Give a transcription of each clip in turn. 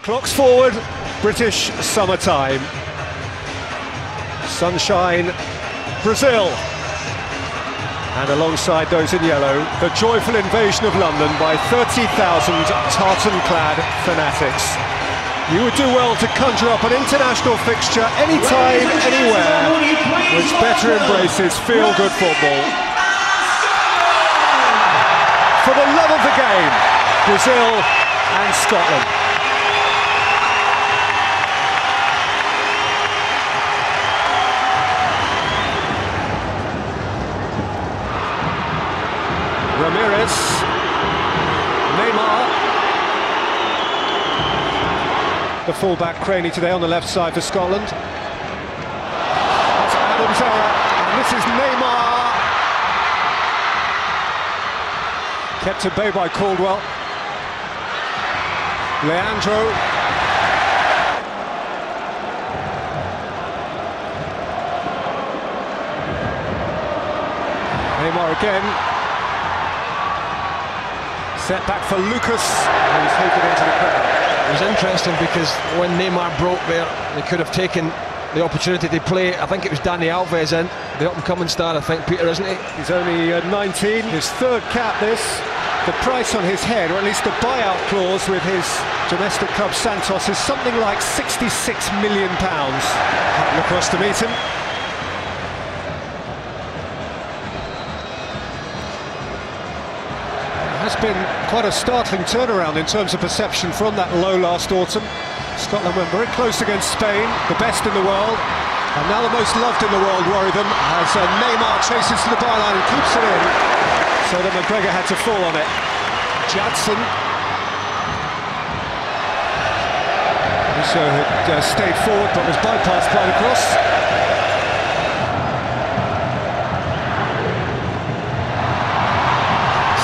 Clocks forward, British summertime. Sunshine, Brazil. And alongside those in yellow, the joyful invasion of London by 30,000 tartan-clad fanatics. You would do well to conjure up an international fixture anytime, anywhere, which better embraces feel-good football. For the love of the game, Brazil and Scotland. Ramirez, Neymar. The fullback Craney today on the left side for Scotland. That's Adam's error, and this is Neymar. Kept at bay by Caldwell. Leandro. Neymar again. Set back for Lucas, and he's taken into the crowd. It was interesting because when Neymar broke there, they could have taken the opportunity to play. I think it was Dani Alves in, the up-and-coming star, I think, Peter, isn't he? He's only 19, his third cap this. The price on his head, or at least the buyout clause with his domestic club Santos, is something like £66 million. Hutton across to meet him. Has been quite a startling turnaround in terms of perception from that low last autumn. Scotland went very close against Spain, the best in the world, and now the most loved in the world worry them as Neymar chases to the byline and keeps it in, so that McGregor had to fall on it. Jadson, also had stayed forward but was bypassed by the cross.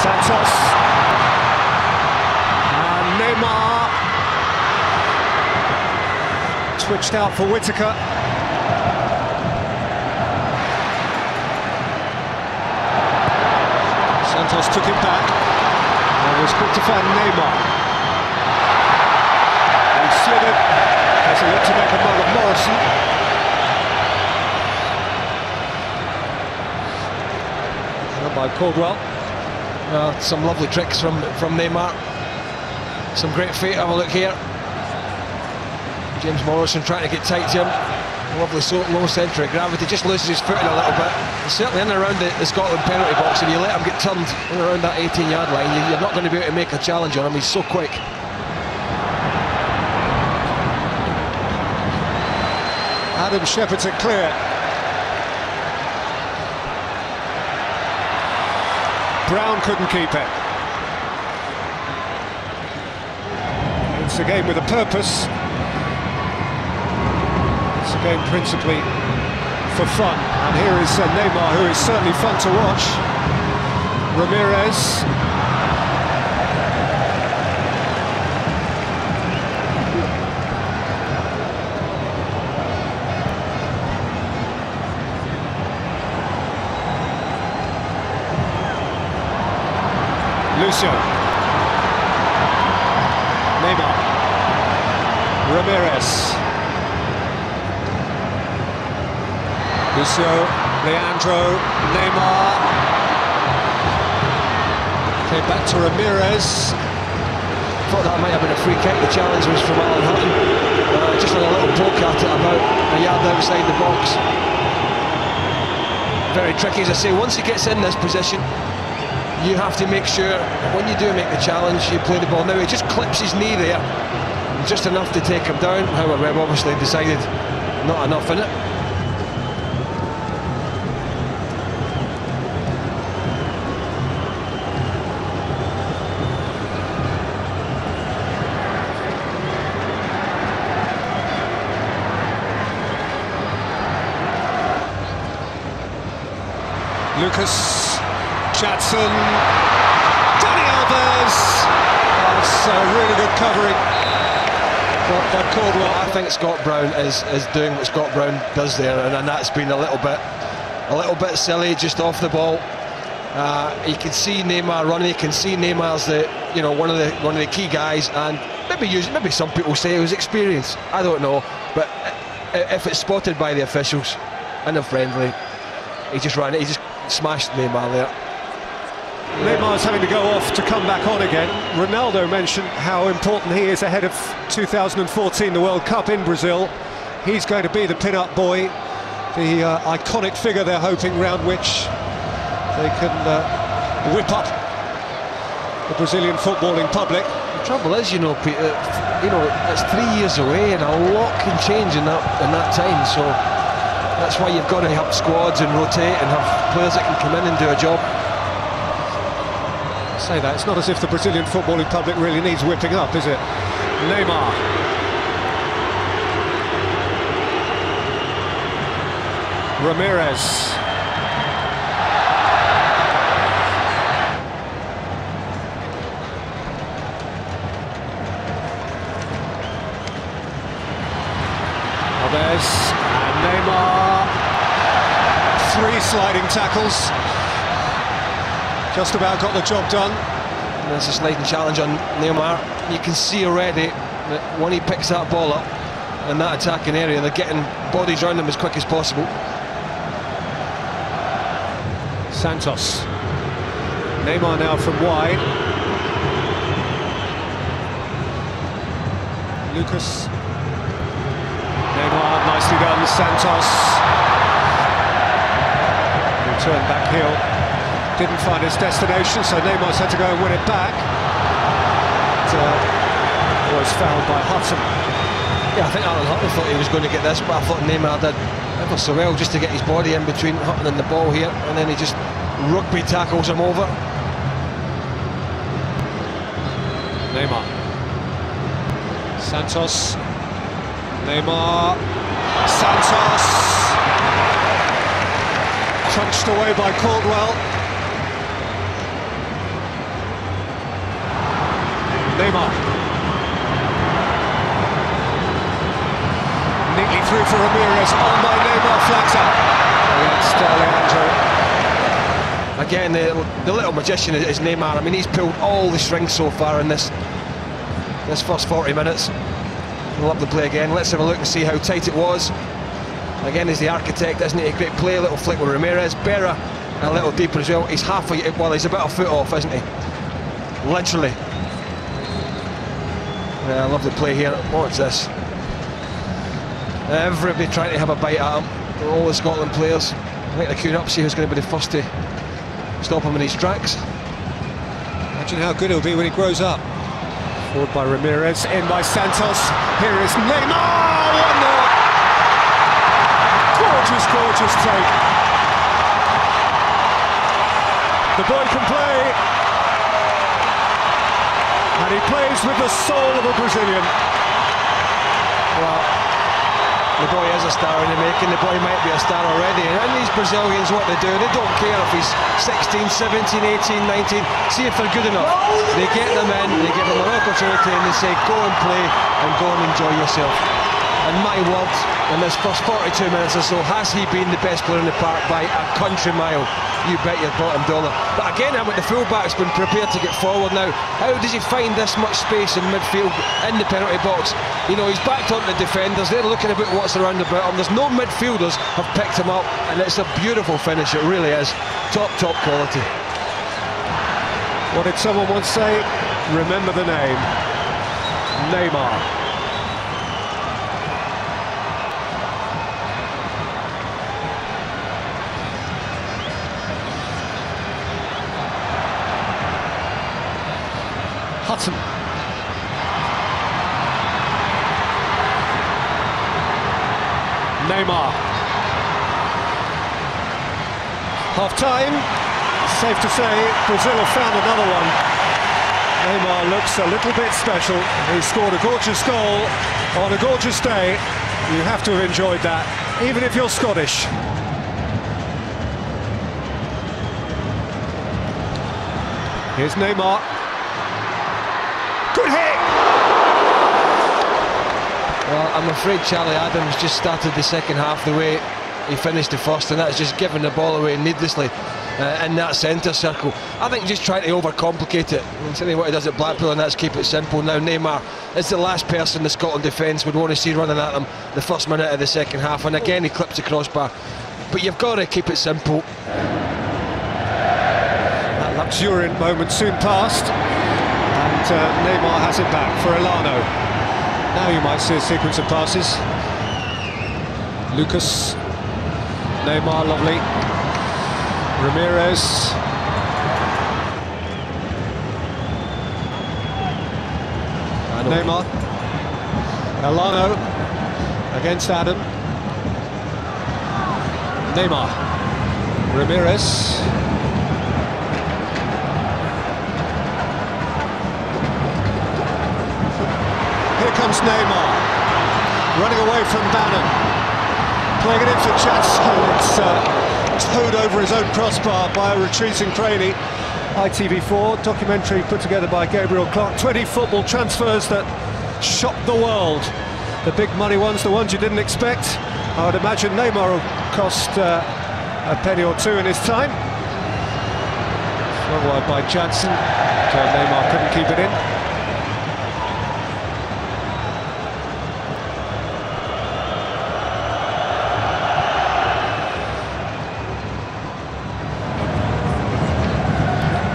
Santos. Neymar twitched out for Whittaker. Santos took it back and was quick to find Neymar. He slithered as he looked to make a man of Morrison. Run by Caldwell. Some lovely tricks from Neymar. Some great feet. Have a look here. James Morrison trying to get tight to him. Lovely low centre of gravity. Just loses his footing a little bit. He's certainly in and around the Scotland penalty box, and you let him get turned in around that 18-yard line, you're not going to be able to make a challenge on him. He's so quick. Adam shepherds it clear. Brown couldn't keep it. It's a game with a purpose. It's a game principally for fun. And here is Neymar, who is certainly fun to watch. Ramirez. Lucio. Neymar. Ramirez. Lucio, Leandro, Neymar. Okay, back to Ramirez. Thought that might have been a free kick. The challenge was from Alan Hutton. Just with a little poke at it about a yard outside the box. Very tricky, as I say. Once he gets in this position, you have to make sure, when you do make the challenge, you play the ball. Now, he just clips his knee there, just enough to take him down. However, we've obviously decided not enough in it. Lucas, Jadson, Dani Alves. That's really good covering by Caldwell. I think Scott Brown is doing what Scott Brown does there, and that's been a little bit silly, just off the ball. You can see Neymar running. You can see Neymar's one of the key guys, and maybe some people say it was experience. I don't know, but if it's spotted by the officials and a friendly, he just smashed Neymar there. Neymar's having to go off to come back on again. Ronaldo mentioned how important he is ahead of 2014, the World Cup in Brazil. He's going to be the pin-up boy, the iconic figure they're hoping, round which they can whip up the Brazilian footballing public. The trouble is, Peter, it's 3 years away and a lot can change in that time, so that's why you've got to have squads and rotate and have players that can come in and do a job. Say that, it's not as if the Brazilian footballing public really needs whipping up, is it? Neymar. Ramirez. Alves and Neymar. 3 sliding tackles. Just about got the job done. And there's a sliding challenge on Neymar. You can see already that when he picks that ball up in that attacking area, they're getting bodies around him as quick as possible. Santos. Neymar now from wide. Lucas. Neymar, nicely done. Santos. Return back heel. Didn't find his destination, so Neymar's had to go and win it back. Was fouled by Hutton. Yeah, I think Alan Hutton thought he was going to get this, but I thought Neymar did ever so well just to get his body in between Hutton and the ball here, and then he just rugby tackles him over. Neymar. Santos. Neymar. Santos. Crunched away by Caldwell. Neymar. Neatly through for Ramirez, on by Neymar, flags up against Leandro. Again, the little magician is Neymar. I mean, he's pulled all the strings so far in this first 40 minutes. We'll have the play again. Let's have a look and see how tight it was. Again, he's the architect, isn't he? A great play, a little flick with Ramirez. Berra a little deeper as well. He's he's about a foot off, isn't he? Literally. Yeah, lovely play here. What's this? Everybody trying to have a bite at him. All the Scotland players. I think they're queuing up to see who's going to be the first to stop him in his tracks. Imagine how good he'll be when he grows up. Forward by Ramirez, in by Santos. Here is Neymar! 1-0! Gorgeous, gorgeous take. The boy can play. And he plays with the soul of a Brazilian. Well, the boy is a star in the making. The boy might be a star already. And these Brazilians, what they do, they don't care if he's 16, 17, 18, 19. See if they're good enough. They get them in, they give them an opportunity, and they say, go and play and go and enjoy yourself. And my word, in this first 42 minutes or so, has he been the best player in the park by a country mile? You bet your bottom dollar. But again, I think the full-back's been prepared to get forward now. How does he find this much space in midfield, in the penalty box? You know, he's backed onto the defenders. They're looking about what's around about him. There's no midfielders have picked him up, and it's a beautiful finish. It really is. Top quality. What did someone once say? Remember the name. Neymar. Hutton. Neymar. Half-time. Safe to say, Brazil have found another one. Neymar looks a little bit special. He scored a gorgeous goal on a gorgeous day. You have to have enjoyed that, even if you're Scottish. Here's Neymar. Good hit! Well, I'm afraid Charlie Adams just started the second half the way he finished the first, and that's just giving the ball away needlessly in that centre circle. I think just trying to overcomplicate it. It's only what he does at Blackpool, and that's keep it simple. Now Neymar is the last person the Scotland defence would want to see running at them the first minute of the second half, and again he clips the crossbar. But you've got to keep it simple. That luxuriant moment soon passed, and Neymar has it back for Elano. Now you might see a sequence of passes. Lucas, Neymar, lovely. Ramirez. Neymar. Elano against Adam. Neymar. Ramirez. Here comes Neymar, running away from Bannon, playing it in for Chadson. It's towed over his own crossbar by a retreating Craney. ITV4 documentary put together by Gabriel Clark. 20 football transfers that shocked the world. The big money ones, the ones you didn't expect. I would imagine Neymar will cost a penny or two in his time. Long wide by Chadson. Neymar couldn't keep it in.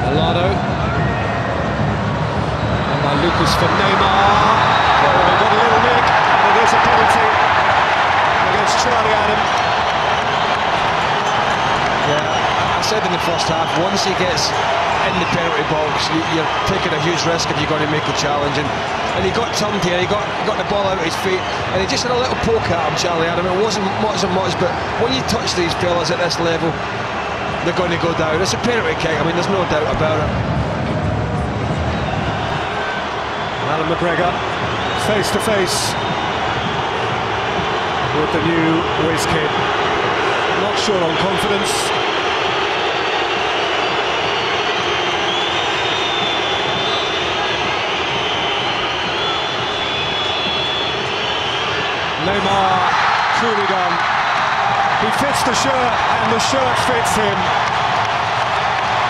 Elano, and by Lucas for Neymar. Oh, they got a little nick, and it is a penalty against Charlie Adam. Yeah, I said in the first half, once he gets in the penalty box, you're taking a huge risk if you're going to make a challenge. And he got turned here, he got the ball out of his feet, and he just had a little poke at him, Charlie Adam. It wasn't much, but when you touch these fellas at this level, they're going to go down. It's a penalty kick, I mean, there's no doubt about it. Alan McGregor, face to face with the new whiz kid. Not sure on confidence. Neymar, truly done. He fits the shirt, and the shirt fits him.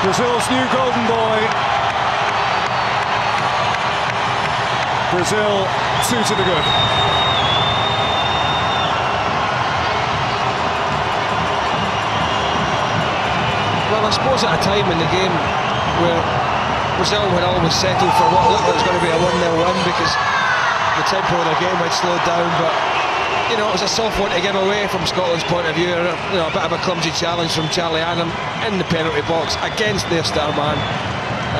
Brazil's new golden boy. Brazil 2 to the good. Well, I suppose at a time in the game where Brazil had always settled for what looked like it was going to be a 1-0 win because the tempo of the game had slowed down, but you know, it was a soft one to give away from Scotland's point of view. You know, a bit of a clumsy challenge from Charlie Adam in the penalty box against their star man,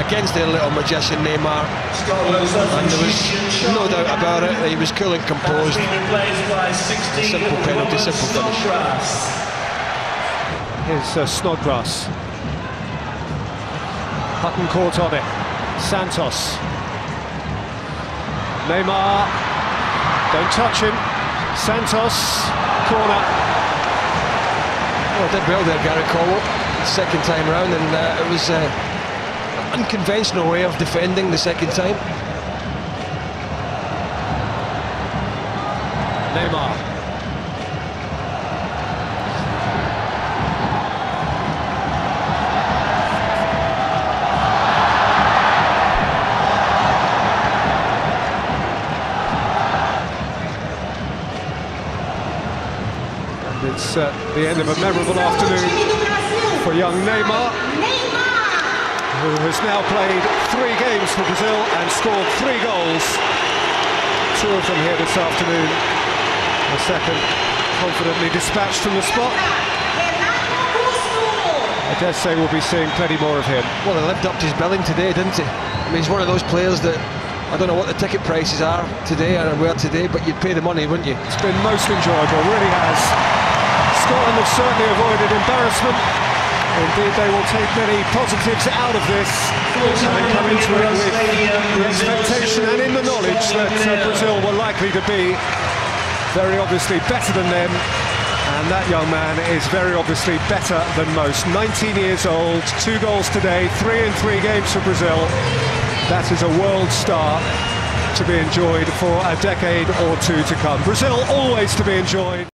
against their little magician Neymar. And there was no doubt about it, he was cool and composed. A simple penalty, simple finish. Here's Snodgrass. Hutton caught on it. Santos. Neymar. Don't touch him. Santos, corner. Well, did well there, Gary Caldwell, second time round, and it was an unconventional way of defending the second time. Neymar. It's the end of a memorable afternoon for young Neymar, who has now played 3 games for Brazil and scored 3 goals. 2 of them here this afternoon. The second confidently dispatched from the spot. I dare say we'll be seeing plenty more of him. Well, he lived up to his billing today, didn't he? I mean, he's one of those players that I don't know what the ticket prices are today and where today, but you'd pay the money, wouldn't you? It's been most enjoyable, really has. Scotland have certainly avoided embarrassment. Indeed, they will take many positives out of this, having come into it with the expectation and in the knowledge that Brazil were likely to be very obviously better than them, and that young man is very obviously better than most. 19 years old, 2 goals today, 3 in 3 games for Brazil. That is a world star to be enjoyed for a decade or 2 to come. Brazil always to be enjoyed.